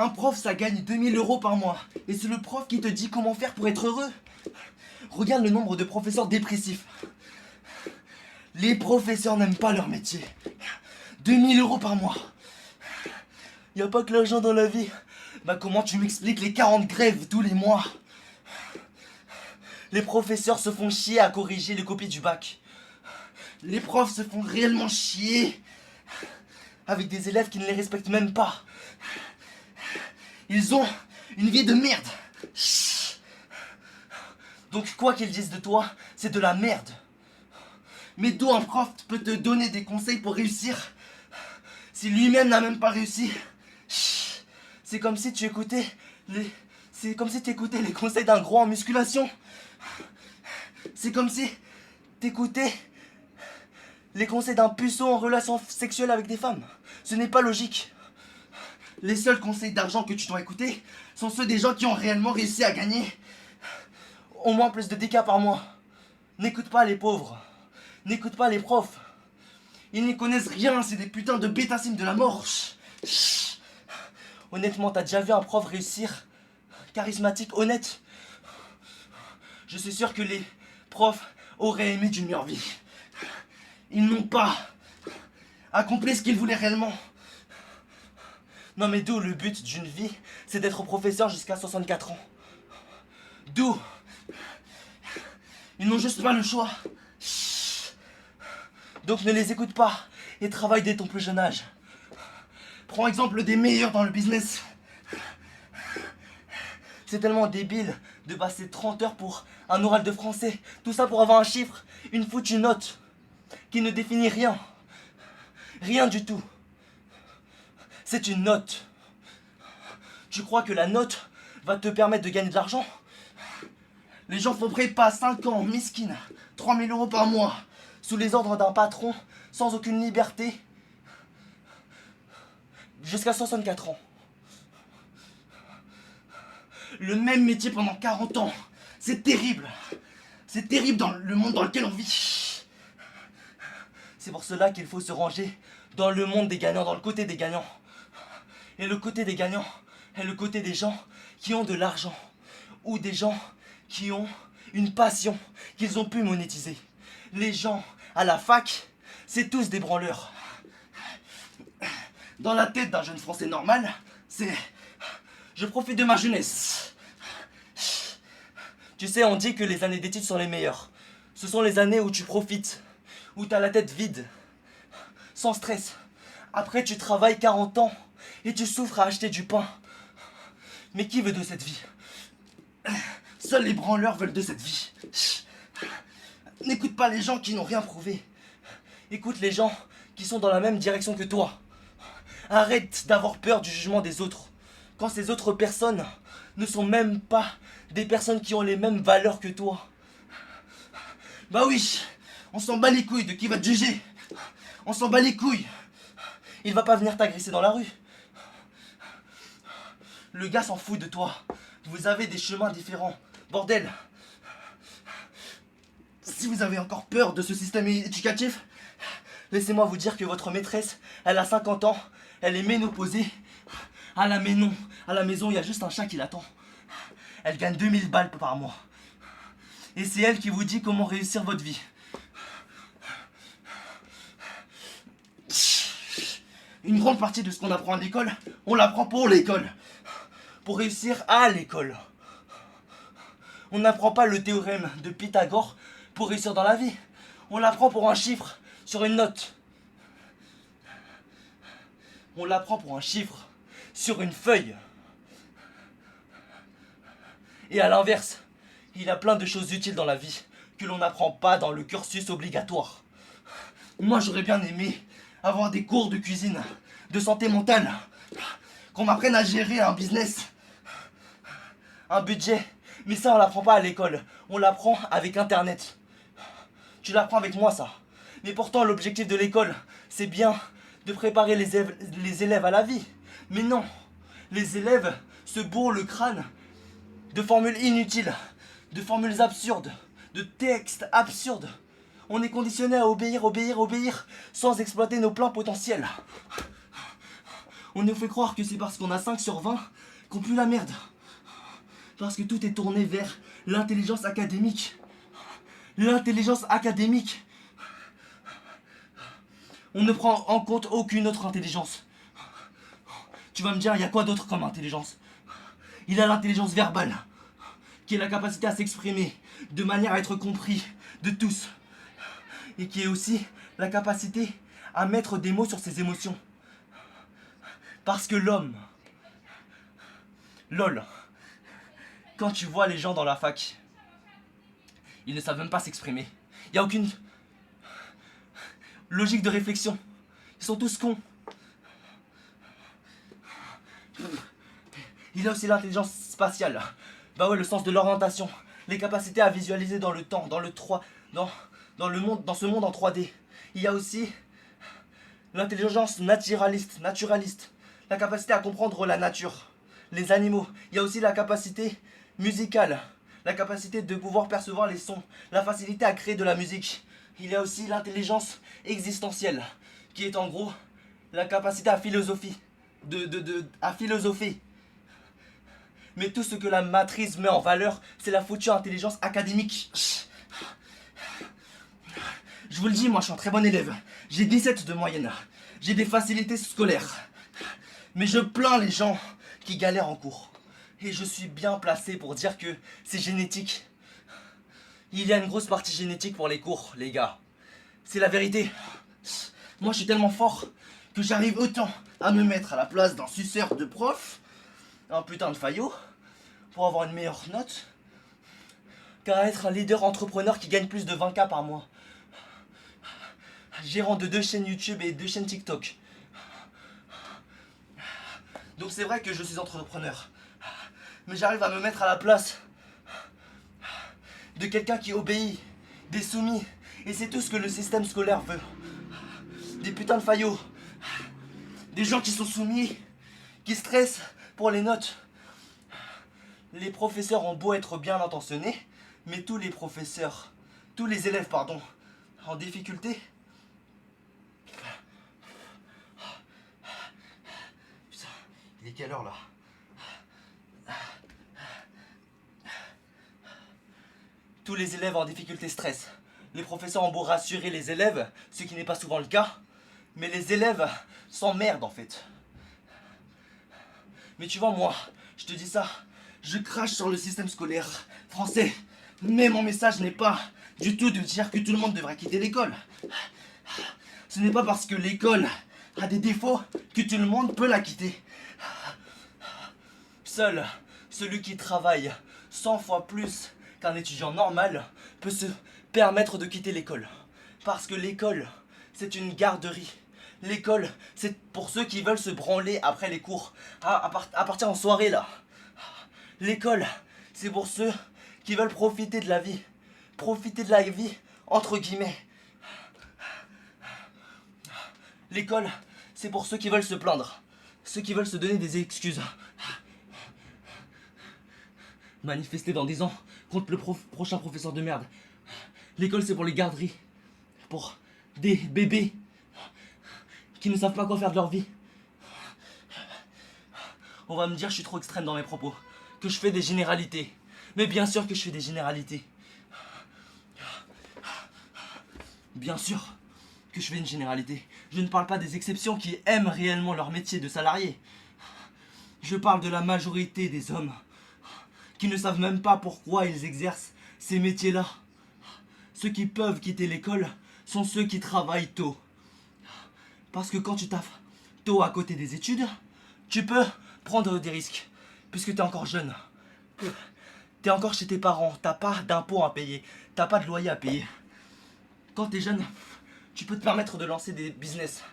Un prof, ça gagne 2000 € par mois. Et c'est le prof qui te dit comment faire pour être heureux. Regarde le nombre de professeurs dépressifs. Les professeurs n'aiment pas leur métier. 2000 € par mois. Y a pas que l'argent dans la vie. Bah comment tu m'expliques les 40 grèves tous les mois? Les professeurs se font chier à corriger les copies du bac. Les profs se font réellement chier avec des élèves qui ne les respectent même pas. Ils ont une vie de merde. Donc quoi qu'ils disent de toi, c'est de la merde. Mais d'où un prof peut te donner des conseils pour réussir si lui-même n'a même pas réussi? C'est comme si tu écoutais les conseils d'un gros en musculation. C'est comme si t'écoutais les conseils d'un puceau en relation sexuelle avec des femmes. Ce n'est pas logique. Les seuls conseils d'argent que tu dois écouter sont ceux des gens qui ont réellement réussi à gagner au moins plus de 10K par mois. N'écoute pas les pauvres. N'écoute pas les profs. Ils n'y connaissent rien, c'est des putains de bétassines de la mort. Honnêtement, t'as déjà vu un prof réussir? Charismatique, honnête? Je suis sûr que les profs auraient aimé d'une meilleure vie. Ils n'ont pas accompli ce qu'ils voulaient réellement. Non mais d'où le but d'une vie, c'est d'être professeur jusqu'à 64 ans. D'où ils n'ont juste pas le choix. Donc ne les écoute pas et travaille dès ton plus jeune âge. Prends exemple des meilleurs dans le business. C'est tellement débile de passer 30 heures pour un oral de français. Tout ça pour avoir un chiffre, une foutue note qui ne définit rien. Rien du tout. C'est une note. Tu crois que la note va te permettre de gagner de l'argent? Les gens font prépa 5 ans, miskine, 3000 € par mois, sous les ordres d'un patron, sans aucune liberté, jusqu'à 64 ans. Le même métier pendant 40 ans. C'est terrible. C'est terrible dans le monde dans lequel on vit. C'est pour cela qu'il faut se ranger dans le monde des gagnants, dans le côté des gagnants. Et le côté des gagnants est le côté des gens qui ont de l'argent. Ou des gens qui ont une passion qu'ils ont pu monétiser. Les gens à la fac, c'est tous des branleurs. Dans la tête d'un jeune Français normal, c'est... Je profite de ma jeunesse. Tu sais, on dit que les années d'études sont les meilleures. Ce sont les années où tu profites, où tu as la tête vide, sans stress. Après, tu travailles 40 ans et tu souffres à acheter du pain. Mais qui veut de cette vie? Seuls les branleurs veulent de cette vie. N'écoute pas les gens qui n'ont rien prouvé. Écoute les gens qui sont dans la même direction que toi. Arrête d'avoir peur du jugement des autres. Quand ces autres personnes ne sont même pas des personnes qui ont les mêmes valeurs que toi. Bah oui, on s'en bat les couilles de qui va te juger. On s'en bat les couilles. Il va pas venir t'agresser dans la rue. Le gars s'en fout de toi. Vous avez des chemins différents. Bordel. Si vous avez encore peur de ce système éducatif, laissez-moi vous dire que votre maîtresse, elle a 50 ans, elle est ménopausée. À la maison, il y a juste un chat qui l'attend. Elle gagne 2000 balles par mois. Et c'est elle qui vous dit comment réussir votre vie. Une grande partie de ce qu'on apprend à l'école, on l'apprend pour l'école. Pour réussir à l'école. On n'apprend pas le théorème de Pythagore pour réussir dans la vie. On l'apprend pour un chiffre sur une note. On l'apprend pour un chiffre sur une feuille. Et à l'inverse, il y a plein de choses utiles dans la vie que l'on n'apprend pas dans le cursus obligatoire. Moi, j'aurais bien aimé avoir des cours de cuisine, de santé mentale, qu'on m'apprenne à gérer un business, un budget. Mais ça, on l'apprend pas à l'école. On l'apprend avec Internet. Tu l'apprends avec moi, ça. Mais pourtant, l'objectif de l'école, c'est bien de préparer les élèves à la vie. Mais non, les élèves se bourrent le crâne de formules inutiles, de formules absurdes, de textes absurdes. On est conditionné à obéir, obéir, obéir, sans exploiter nos pleins potentiels. On nous fait croire que c'est parce qu'on a 5 sur 20 qu'on pue la merde. Parce que tout est tourné vers l'intelligence académique. L'intelligence académique. On ne prend en compte aucune autre intelligence. Tu vas me dire, il y a quoi d'autre comme intelligence? Il a l'intelligence verbale, qui est la capacité à s'exprimer de manière à être compris de tous. Et qui est aussi la capacité à mettre des mots sur ses émotions. Parce que l'homme, lol, quand tu vois les gens dans la fac, ils ne savent même pas s'exprimer. Il n'y a aucune logique de réflexion. Ils sont tous cons. Il a aussi l'intelligence spatiale. Bah ouais, le sens de l'orientation. Les capacités à visualiser dans le temps, dans le 3, dans le monde, dans ce monde en 3D. Il y a aussi l'intelligence naturaliste. La capacité à comprendre la nature, les animaux. Il y a aussi la capacité musicale. La capacité de pouvoir percevoir les sons. La facilité à créer de la musique. Il y a aussi l'intelligence existentielle, qui est en gros la capacité à philosopher. À philosopher. Mais tout ce que la matrice met en valeur, c'est la foutue intelligence académique. Je vous le dis, moi je suis un très bon élève. J'ai 17 de moyenne. J'ai des facilités scolaires. Mais je plains les gens qui galèrent en cours. Et je suis bien placé pour dire que c'est génétique. Il y a une grosse partie génétique pour les cours, les gars. C'est la vérité. Moi je suis tellement fort que j'arrive autant à me mettre à la place d'un suceur de prof, un putain de faillot, pour avoir une meilleure note, qu'à être un leader entrepreneur qui gagne plus de 20K par mois. Gérant de 2 chaînes YouTube et 2 chaînes TikTok. Donc c'est vrai que je suis entrepreneur. Mais j'arrive à me mettre à la place de quelqu'un qui obéit, des soumis. Et c'est tout ce que le système scolaire veut. Des putains de faillots. Des gens qui sont soumis, qui stressent pour les notes. Les professeurs ont beau être bien intentionnés, mais tous les élèves, en difficulté. Putain, il est quelle heure là? Tous les élèves en difficulté stressent. Les professeurs ont beau rassurer les élèves, ce qui n'est pas souvent le cas, mais les élèves s'emmerdent en fait. Mais tu vois, moi, je te dis ça, je crache sur le système scolaire français, mais mon message n'est pas du tout de dire que tout le monde devrait quitter l'école. Ce n'est pas parce que l'école a des défauts que tout le monde peut la quitter. Seul celui qui travaille 100 fois plus qu'un étudiant normal peut se permettre de quitter l'école. Parce que l'école, c'est une garderie. L'école, c'est pour ceux qui veulent se branler après les cours, à partir en soirée là. L'école, c'est pour ceux qui veulent profiter de la vie. Profiter de la vie, entre guillemets. L'école, c'est pour ceux qui veulent se plaindre. Ceux qui veulent se donner des excuses. Manifester dans 10 ans contre le prochain professeur de merde. L'école, c'est pour les garderies. Pour des bébés qui ne savent pas quoi faire de leur vie. On va me dire que je suis trop extrême dans mes propos, que je fais des généralités. Mais bien sûr que je fais des généralités. Bien sûr que je fais une généralité. Je ne parle pas des exceptions qui aiment réellement leur métier de salarié. Je parle de la majorité des hommes qui ne savent même pas pourquoi ils exercent ces métiers-là. Ceux qui peuvent quitter l'école sont ceux qui travaillent tôt. Parce que quand tu taffes tôt à côté des études, tu peux prendre des risques. Puisque tu es encore jeune. Tu es encore chez tes parents. T'as pas d'impôts à payer. T'as pas de loyer à payer. Quand tu es jeune, tu peux te permettre de lancer des business.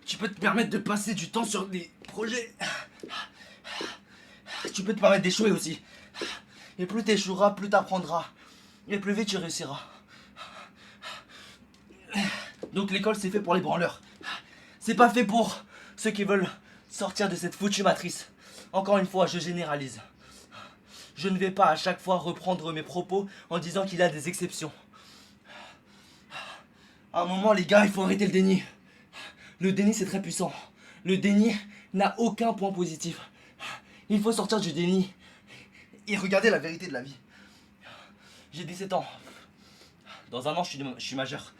Tu peux te permettre de passer du temps sur des projets. Tu peux te permettre d'échouer aussi. Et plus tu échoueras, plus tu apprendras. Et plus vite tu réussiras. Donc l'école, c'est fait pour les branleurs. C'est pas fait pour ceux qui veulent sortir de cette foutue matrice. Encore une fois, je généralise. Je ne vais pas à chaque fois reprendre mes propos en disant qu'il y a des exceptions. À un moment, les gars, il faut arrêter le déni. Le déni, c'est très puissant. Le déni n'a aucun point positif. Il faut sortir du déni et regarder la vérité de la vie. J'ai 17 ans. Dans un an, je suis majeur.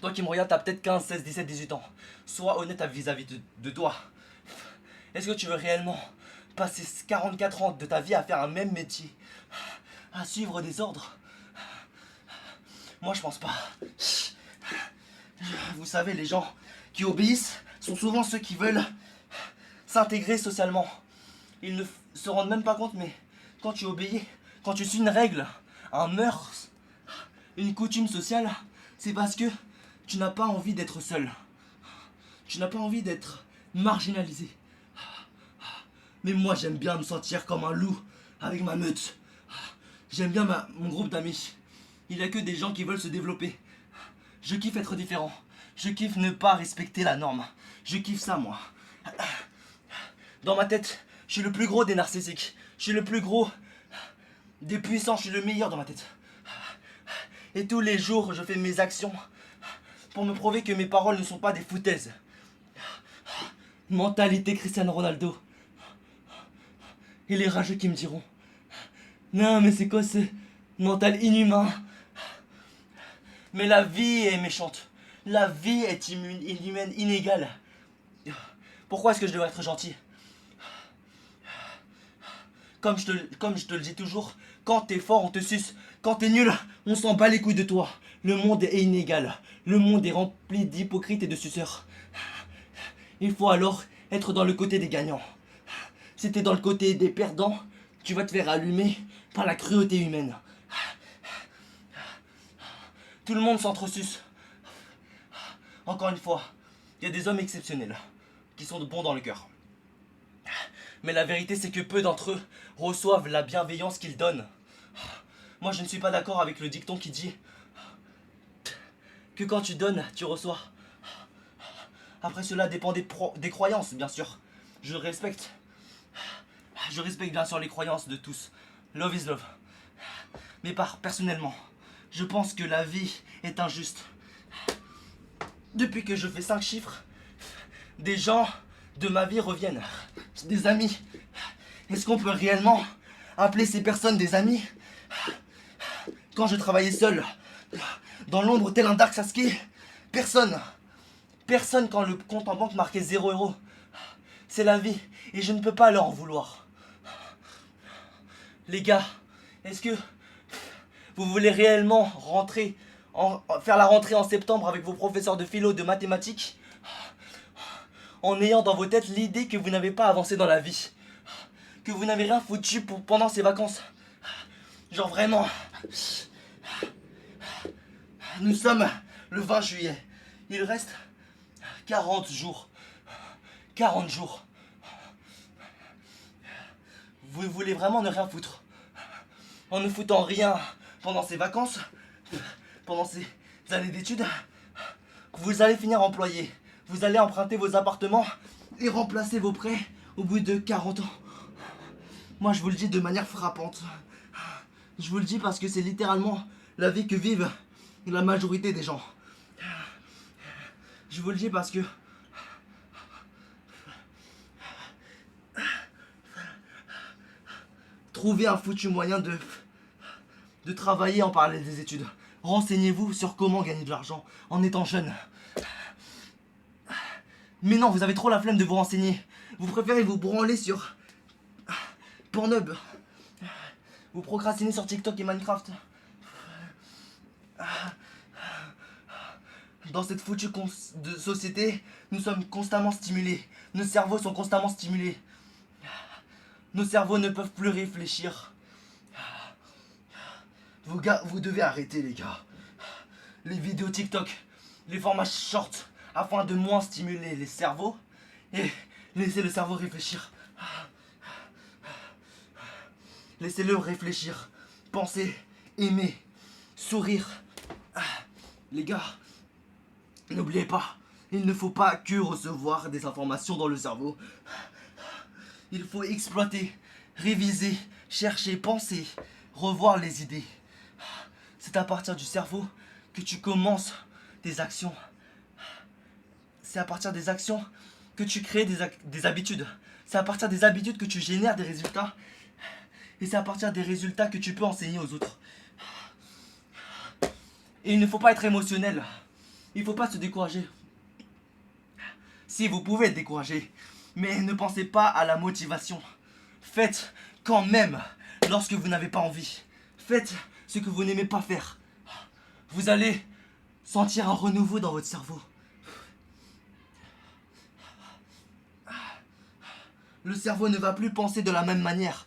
Toi qui me regardes, t'as peut-être 15, 16, 17, 18 ans. Sois honnête vis-à-vis de toi. Est-ce que tu veux réellement passer 44 ans de ta vie à faire un même métier, à suivre des ordres? Moi, je pense pas. Vous savez, les gens qui obéissent sont souvent ceux qui veulent s'intégrer socialement. Ils ne se rendent même pas compte, mais quand tu obéis, quand tu suis une règle, un mœurs, une coutume sociale, c'est parce que tu n'as pas envie d'être seul. Tu n'as pas envie d'être marginalisé. Mais moi, j'aime bien me sentir comme un loup avec ma meute. J'aime bien mon groupe d'amis. Il n'y a que des gens qui veulent se développer. Je kiffe être différent. Je kiffe ne pas respecter la norme. Je kiffe ça, moi. Dans ma tête, je suis le plus gros des narcissiques. Je suis le plus gros des puissants. Je suis le meilleur dans ma tête. Et tous les jours, je fais mes actions pour me prouver que mes paroles ne sont pas des foutaises. Mentalité Cristiano Ronaldo. Et les rageux qui me diront: non, mais c'est quoi ce mental inhumain? Mais la vie est méchante. La vie est inhumaine, inégale. Pourquoi est-ce que je devrais être gentil? Comme je te le dis toujours, quand t'es fort, on te suce. Quand t'es nul, on s'en bat les couilles de toi. Le monde est inégal. Le monde est rempli d'hypocrites et de suceurs. Il faut alors être dans le côté des gagnants. Si t'es dans le côté des perdants, tu vas te faire allumer par la cruauté humaine. Tout le monde s'entresuce. Encore une fois, il y a des hommes exceptionnels qui sont bons dans le cœur. Mais la vérité, c'est que peu d'entre eux reçoivent la bienveillance qu'ils donnent. Moi, je ne suis pas d'accord avec le dicton qui dit que quand tu donnes, tu reçois. Après, cela dépend des croyances, bien sûr. Je respecte bien sûr les croyances de tous. Love is love. Mais personnellement, je pense que la vie est injuste. Depuis que je fais 5 chiffres, des gens de ma vie reviennent. Des amis. Est-ce qu'on peut réellement appeler ces personnes des amis? Quand je travaillais seul, dans l'ombre tel un Dark Sasuke, personne, quand le compte en banque marquait 0 €. C'est la vie et je ne peux pas leur en vouloir. Les gars, est-ce que vous voulez réellement faire la rentrée en septembre avec vos professeurs de philo, de mathématiques, en ayant dans vos têtes l'idée que vous n'avez pas avancé dans la vie, que vous n'avez rien foutu pendant ces vacances? Genre vraiment. Nous sommes le 20 juillet. Il reste 40 jours. 40 jours. Vous voulez vraiment ne rien foutre? En ne foutant rien pendant ces vacances, pendant ces années d'études, vous allez finir employé. Vous allez emprunter vos appartements et remplacer vos prêts au bout de 40 ans. Moi, je vous le dis de manière frappante. Je vous le dis parce que c'est littéralement la vie que vivent la majorité des gens. Je vous le dis parce que trouvez un foutu moyen de travailler en parallèle des études. Renseignez-vous sur comment gagner de l'argent en étant jeune. Mais non, vous avez trop la flemme de vous renseigner. Vous préférez vous branler sur Pornhub. Vous procrastinez sur TikTok et Minecraft. Dans cette foutue société, nous sommes constamment stimulés. Nos cerveaux sont constamment stimulés. Nos cerveaux ne peuvent plus réfléchir. Vous devez arrêter, les gars. Les vidéos TikTok, les formats shorts, afin de moins stimuler les cerveaux et laisser le cerveau réfléchir. Laissez-le réfléchir, penser, aimer, sourire. Les gars, n'oubliez pas, il ne faut pas que recevoir des informations dans le cerveau. Il faut exploiter, réviser, chercher, penser, revoir les idées. C'est à partir du cerveau que tu commences tes actions. C'est à partir des actions que tu crées des habitudes. C'est à partir des habitudes que tu génères des résultats. Et c'est à partir des résultats que tu peux enseigner aux autres. Et il ne faut pas être émotionnel. Il ne faut pas se décourager. Si vous pouvez être découragé, mais ne pensez pas à la motivation. Faites quand même lorsque vous n'avez pas envie. Faites ce que vous n'aimez pas faire. Vous allez sentir un renouveau dans votre cerveau. Le cerveau ne va plus penser de la même manière.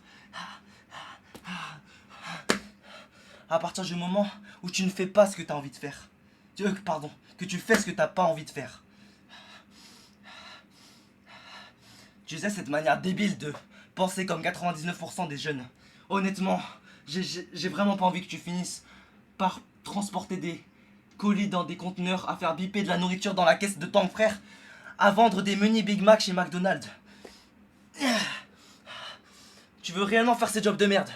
À partir du moment où tu ne fais pas ce que tu as envie de faire. Que tu fais ce que tu n'as pas envie de faire. Tu sais, cette manière débile de penser comme 99% des jeunes. Honnêtement, j'ai vraiment pas envie que tu finisses par transporter des colis dans des conteneurs, à faire biper de la nourriture dans la caisse de ton frère, à vendre des menus Big Mac chez McDonald's. Tu veux réellement faire ces jobs de merde?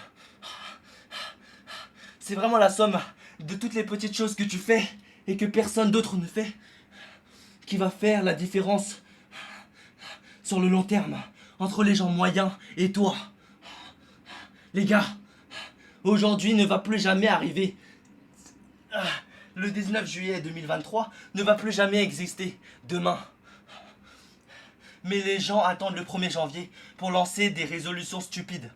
C'est vraiment la somme de toutes les petites choses que tu fais et que personne d'autre ne fait qui va faire la différence sur le long terme entre les gens moyens et toi. Les gars, aujourd'hui ne va plus jamais arriver. Le 19 juillet 2023 ne va plus jamais exister demain. Mais les gens attendent le 1er janvier pour lancer des résolutions stupides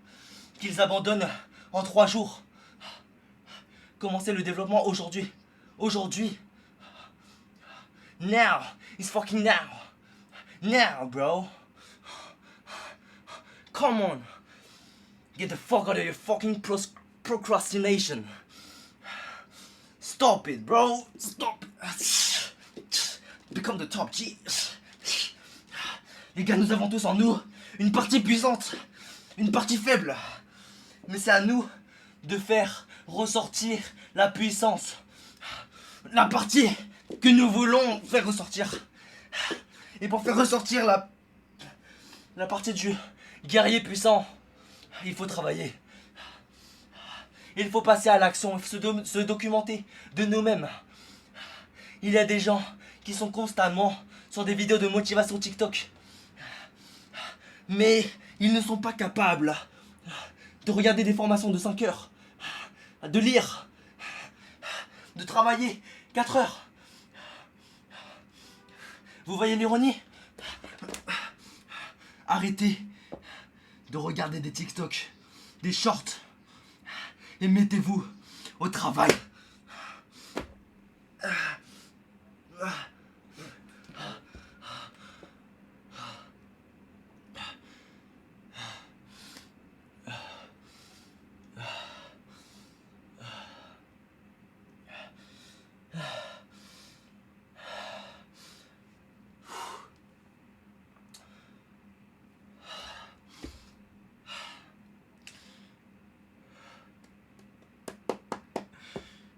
qu'ils abandonnent en 3 jours. Commencez le développement aujourd'hui. Aujourd'hui. Now. It's fucking now. Now, bro. Come on. Get the fuck out of your fucking procrastination. Stop it, bro. Stop. Become the top G. Les gars, nous avons tous en nous une partie puissante, une partie faible. Mais c'est à nous de faire ressortir la puissance. La partie que nous voulons faire ressortir. Et pour faire ressortir la partie du guerrier puissant, il faut travailler. Il faut passer à l'action, se documenter de nous-mêmes. Il y a des gens qui sont constamment sur des vidéos de motivation TikTok. Mais ils ne sont pas capables de regarder des formations de 5 heures, de lire, de travailler 4 heures. Vous voyez l'ironie? Arrêtez de regarder des TikTok, des shorts, et mettez-vous au travail.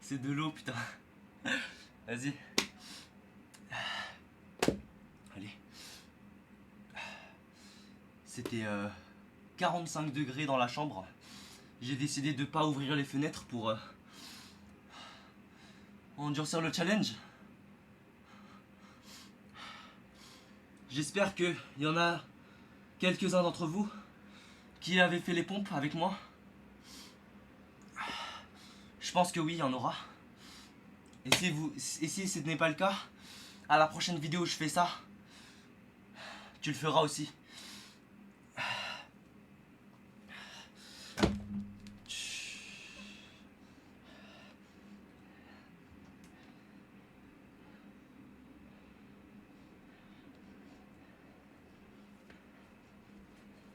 C'est de l'eau, putain. Vas-y. Allez. C'était 45 degrés dans la chambre. J'ai décidé de pas ouvrir les fenêtres pour endurcir le challenge. J'espère qu'il y en a quelques-uns d'entre vous qui avaient fait les pompes avec moi. Je pense que oui, il y en aura. Et si ce n'est pas le cas, à la prochaine vidéo où je fais ça, tu le feras aussi.